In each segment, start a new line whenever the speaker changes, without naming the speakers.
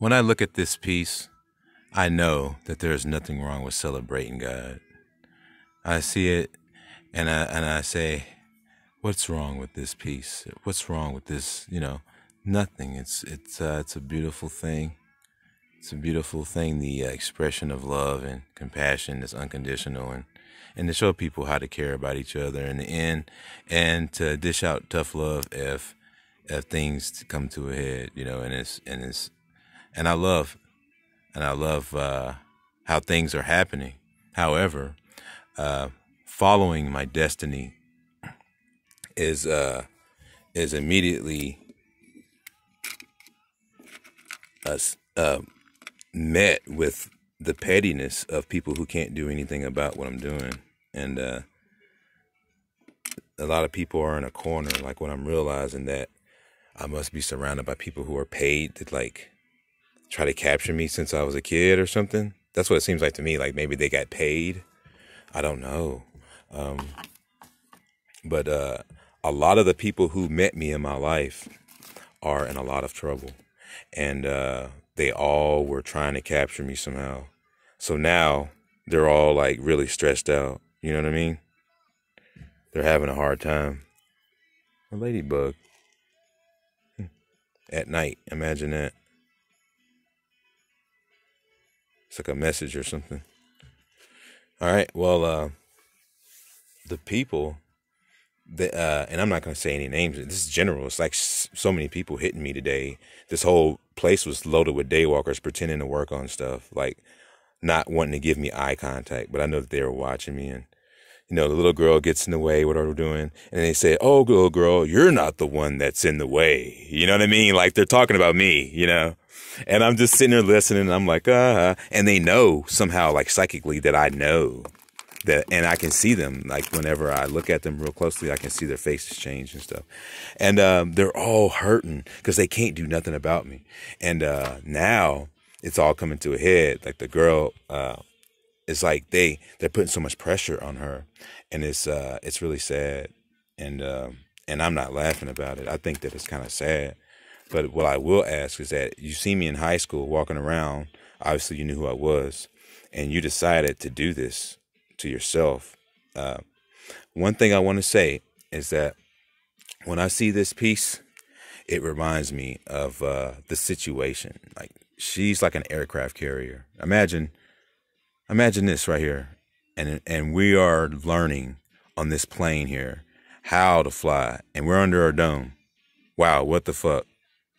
When I look at this piece, I know that there is nothing wrong with celebrating God. I see it and I say, what's wrong with this piece? What's wrong with this? Nothing. It's a beautiful thing. It's a beautiful thing. The expression of love and compassion is unconditional, and to show people how to care about each other in the end, and to dish out tough love if things come to a head. And I love how things are happening. However, following my destiny is immediately met with the pettiness of people who can't do anything about what I'm doing. And a lot of people are in a corner. Like, when I'm realizing that I must be surrounded by people who are paid to try to capture me since I was a kid or something. That's what it seems like to me. Like, maybe they got paid. I don't know. But a lot of the people who met me in my life are in a lot of trouble. And they all were trying to capture me somehow. So now they're all really stressed out. You know what I mean? They're having a hard time. A ladybug. At night. Imagine that. It's like a message or something. All right. Well, the people that, and I'm not going to say any names. This is general. It's like so many people hitting me today. This whole place was loaded with daywalkers pretending to work on stuff, not wanting to give me eye contact. But I know that they were watching me, and the little girl gets in the way, what are we doing? And they say, oh, little girl, you're not the one that's in the way. You know what I mean? Like, they're talking about me, And I'm just sitting there listening, and I'm like, and they know somehow, psychically, that I know that, and I can see them. Whenever I look at them real closely, I can see their faces change and stuff. And they're all hurting because they can't do nothing about me. And now it's all coming to a head. The girl, it's like they're putting so much pressure on her, and it's really sad. And I'm not laughing about it. I think that it's kind of sad. But what I will ask is that you see me in high school walking around. Obviously, you knew who I was, and you decided to do this to yourself. One thing I want to say is that when I see this piece, it reminds me of the situation. She's like an aircraft carrier. Imagine this right here, and we are learning on this plane here how to fly, and we're under a dome. Wow, what the fuck?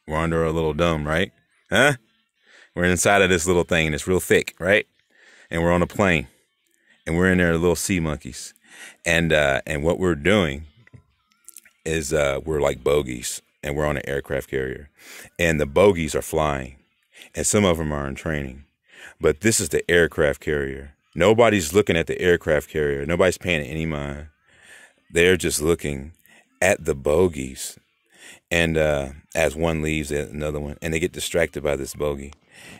We're under a little dome, right? Huh? We're inside of this little thing, and it's real thick, right? And we're on a plane, and we're in there, little sea monkeys, and what we're doing is we're like bogies, and we're on an aircraft carrier, and the bogies are flying, and some of them are in training, but this is the aircraft carrier. Nobody's looking at the aircraft carrier. Nobody's paying it any mind. They're just looking at the bogies. And as one leaves, another one, and they get distracted by this bogey,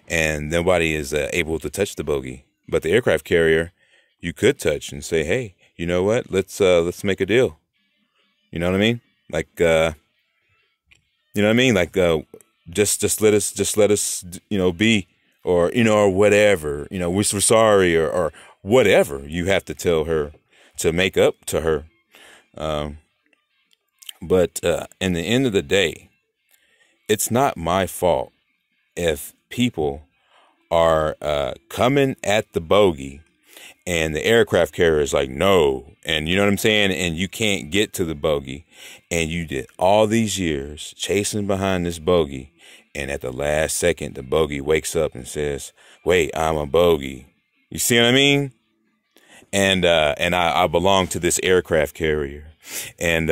and nobody is able to touch the bogey. But the aircraft carrier, you could touch and say, "Hey, you know what? Let's make a deal." You know what I mean? You know what I mean? Just let us, be, or whatever. We're sorry, or whatever you have to tell her to make up to her. But in the end of the day, it's not my fault if people are coming at the bogey and the aircraft carrier is like, no. And you know what I'm saying? And you can't get to the bogey. And you did all these years chasing behind this bogey. And at the last second, the bogey wakes up and says, wait, I'm a bogey. You see what I mean? And I belong to this aircraft carrier. And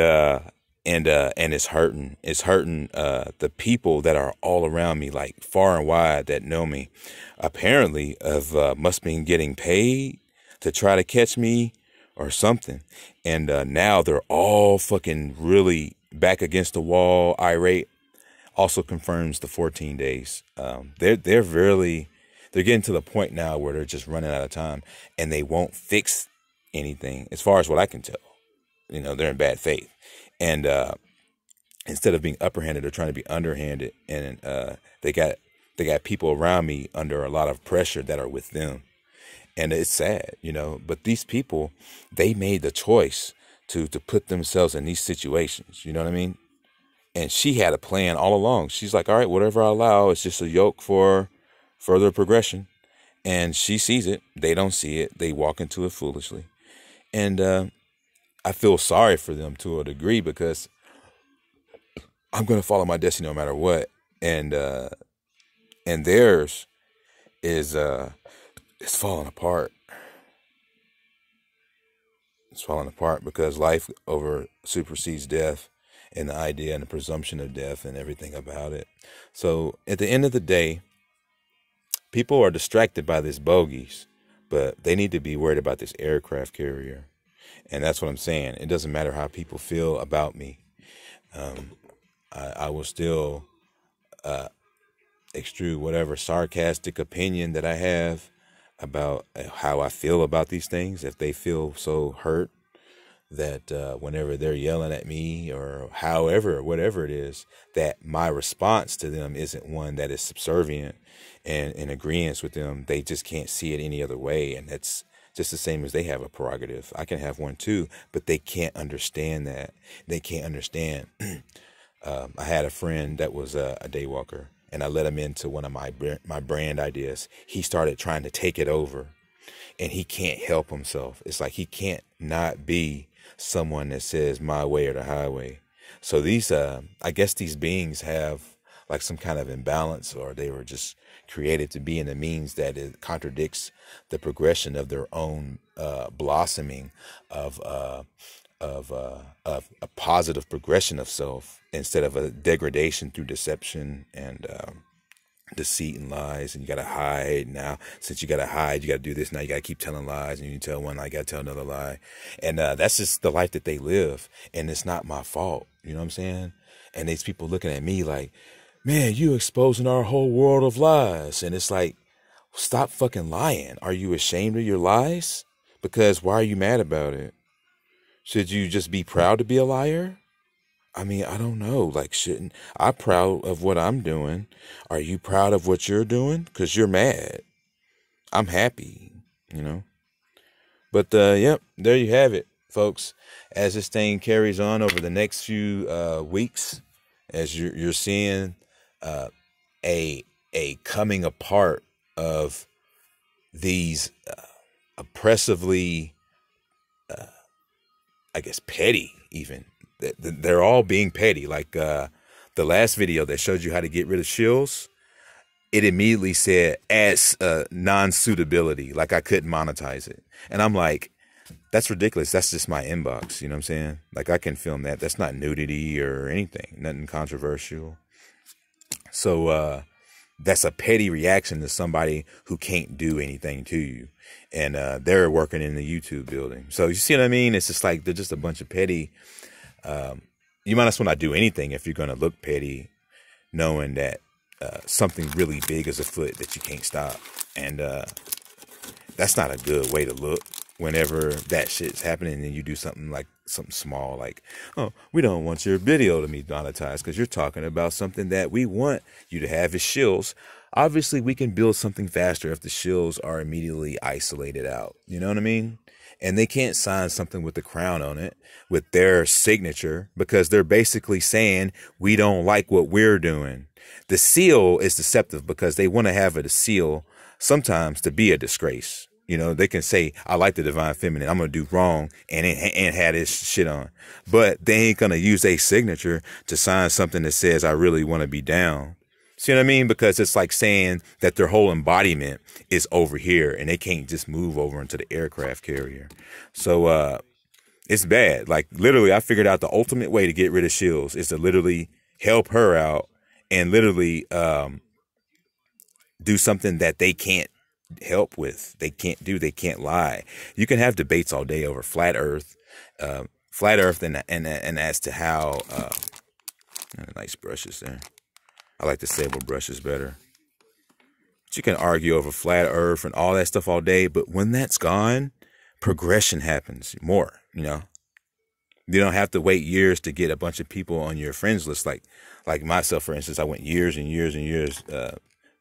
it's hurting. It's hurting the people that are all around me, far and wide, that know me. Apparently, must been getting paid to try to catch me or something. And now they're all fucking really back against the wall, irate. Also confirms the 14 days. They're getting to the point now where they're just running out of time, and they won't fix anything, as far as what I can tell. They're in bad faith. And instead of being upperhanded, they're trying to be underhanded. And they got they got people around me under a lot of pressure that are with them. And it's sad, you know, but these people, they made the choice to put themselves in these situations. You know what I mean? And she had a plan all along. She's like, all right, whatever I allow, it's just a yoke for further progression. And she sees it. They don't see it. They walk into it foolishly. And I feel sorry for them to a degree, because I'm going to follow my destiny no matter what. And theirs is it's falling apart. It's falling apart because life over supersedes death, and the idea and the presumption of death and everything about it. So at the end of the day, people are distracted by this bogeys, but they need to be worried about this aircraft carrier. And that's what I'm saying. It doesn't matter how people feel about me. I will still extrude whatever sarcastic opinion that I have about how I feel about these things. If they feel so hurt that whenever they're yelling at me or however, whatever it is, that my response to them isn't one that is subservient and in agreement with them, they just can't see it any other way. And that's just the same as they have a prerogative. I can have one too, but they can't understand that. They can't understand. I had a friend that was a day walker, and I let him into one of my brand ideas. He started trying to take it over, and he can't help himself. It's like he can't not be someone that says my way or the highway. So these, I guess these beings have like some kind of imbalance, or they were just created to be in a means that it contradicts the progression of their own blossoming of a positive progression of self, instead of a degradation through deception and deceit and lies. And you got to hide now. Since you got to hide, you got to do this. Now you got to keep telling lies, and you tell one lie, you got to tell another lie. And that's just the life that they live. And it's not my fault. You know what I'm saying? And these people looking at me like, man, you exposing our whole world of lies. And it's like, stop fucking lying. Are you ashamed of your lies? Because why are you mad about it? Should you just be proud to be a liar? I mean, I don't know. Like, shouldn't I'm proud of what I'm doing? Are you proud of what you're doing? Because you're mad. I'm happy, you know. But, yep, there you have it, folks. As this thing carries on over the next few weeks, as you're seeing a coming apart of these oppressively, I guess, petty even. They're all being petty. Like the last video that showed you how to get rid of shills, it immediately said as non-suitability, like I couldn't monetize it. And I'm like, that's ridiculous. That's just my inbox. You know what I'm saying? Like, I can film that. That's not nudity or anything. Nothing controversial. So that's a petty reaction to somebody who can't do anything to you. And they're working in the YouTube building. So you see what I mean? It's just like they're just a bunch of petty. You might as well not do anything if you're going to look petty, knowing that something really big is afoot that you can't stop. And that's not a good way to look whenever that shit's happening and you do something like something small, like, oh, we don't want your video to be monetized because you're talking about something that we want you to have as shills. Obviously, we can build something faster if the shills are immediately isolated out. You know what I mean? And they can't sign something with the crown on it, with their signature, because they're basically saying, we don't like what we're doing. The seal is deceptive because they want to have a seal sometimes to be a disgrace. You know, they can say, I like the divine feminine, I'm going to do wrong and have this shit on. But they ain't going to use a signature to sign something that says, I really want to be down. See what I mean? Because it's like saying that their whole embodiment is over here and they can't just move over into the aircraft carrier. So it's bad. Like, literally, I figured out the ultimate way to get rid of shills is to literally help her out and literally do something that they can't help with. They can't lie. You can have debates all day over flat earth and as to how nice brushes there. I like the sable brushes better. But you can argue over flat earth and all that stuff all day, but when that's gone, progression happens more, you know. You don't have to wait years to get a bunch of people on your friends list. Like myself, for instance, I went years and years and years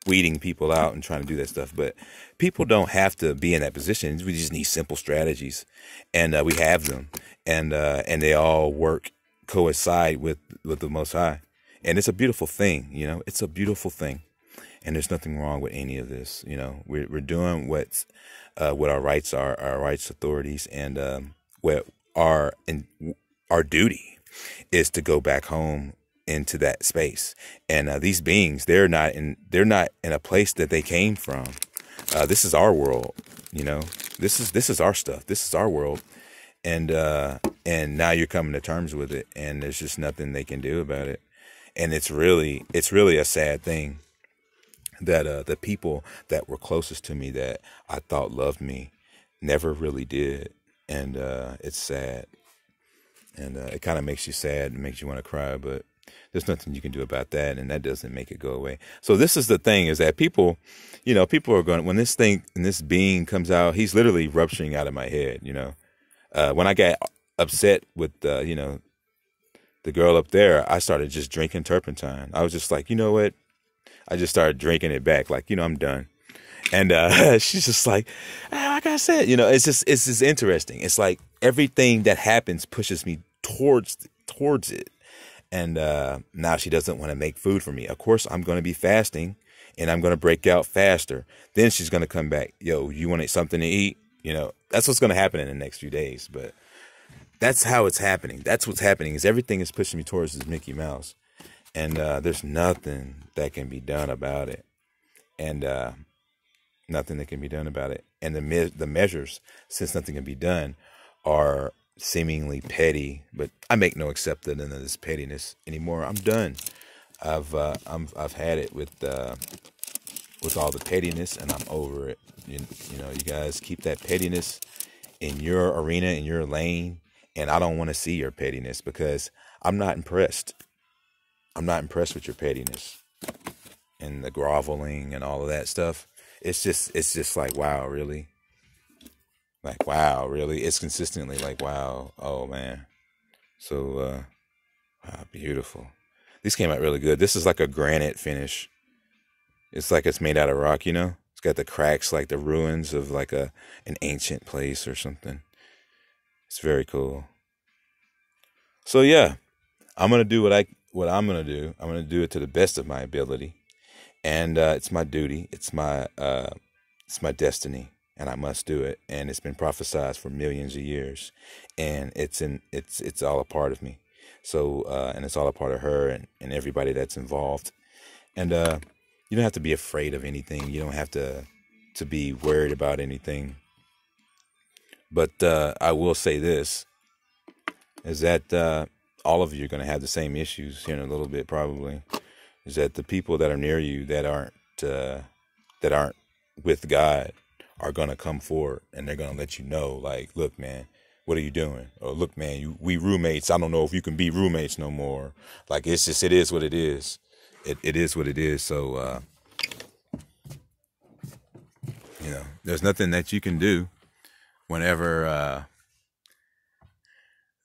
weeding people out and trying to do that stuff. But people don't have to be in that position. We just need simple strategies, and we have them, and they all work coincide with the Most High, and it's a beautiful thing. You know, it's a beautiful thing, and there's nothing wrong with any of this. You know, we're doing what our rights are, our rights authorities, and what our duty is to go back home into that space. And these beings, they're not in a place that they came from. This is our world, you know. This is our stuff. This is our world, and now you're coming to terms with it, and there's just nothing they can do about it. And it's really a sad thing that the people that were closest to me, that I thought loved me, never really did, and it's sad, and it kind of makes you sad and makes you want to cry, but there's nothing you can do about that, and that doesn't make it go away. So this is the thing, is that people, you know, people are going, when this thing and this being comes out, he's literally rupturing out of my head, you know. When I got upset with, you know, the girl up there, I started just drinking turpentine. I was just like, you know what? I just started drinking it back, like, you know, I'm done. And she's just like I said, you know, it's just interesting. It's like everything that happens pushes me towards it. And now she doesn't want to make food for me. Of course, I'm going to be fasting, and I'm going to break out faster. Then she's going to come back. Yo, you want something to eat? You know, that's what's going to happen in the next few days. But that's how it's happening. That's what's happening, is everything is pushing me towards this Mickey Mouse. And there's nothing that can be done about it. And nothing that can be done about it. And the measures, since nothing can be done, are seemingly petty, but I make no acceptance of this pettiness anymore. I'm done. I've had it with all the pettiness, and I'm over it. You know, you guys keep that pettiness in your arena, in your lane, and I don't want to see your pettiness, because I'm not impressed. I'm not impressed with your pettiness and the groveling and all of that stuff. It's just like, wow, really? Like, wow, really? It's consistently like, wow, oh, man. So, wow, beautiful. These came out really good. This is like a granite finish. It's like it's made out of rock, you know? It's got the cracks, like the ruins of like an ancient place or something. It's very cool. So, yeah, I'm going to do what I'm going to do. I'm going to do it to the best of my ability. And it's my duty. It's my destiny. And I must do it. And it's been prophesied for millions of years, and it's all a part of me. So and it's all a part of her and everybody that's involved. And you don't have to be afraid of anything. You don't have to be worried about anything. But I will say this, is that all of you are going to have the same issues here in a little bit, probably. Is that the people that are near you that aren't with God are going to come forward, and they're going to let you know, like, look, man, what are you doing? Or look, man, we roommates. I don't know if you can be roommates no more. Like, it is what it is. It is what it is. So, you know, there's nothing that you can do whenever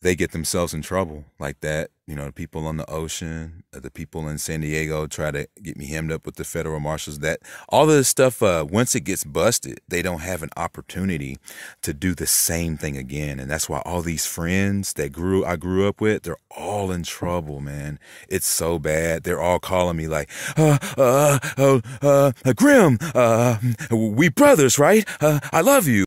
they get themselves in trouble like that. You know, the people on the ocean, the people in San Diego try to get me hemmed up with the federal marshals. That all of this stuff, once it gets busted, they don't have an opportunity to do the same thing again. And that's why all these friends that I grew up with, they're all in trouble, man. It's so bad. They're all calling me like, Grim, we brothers, right? I love you.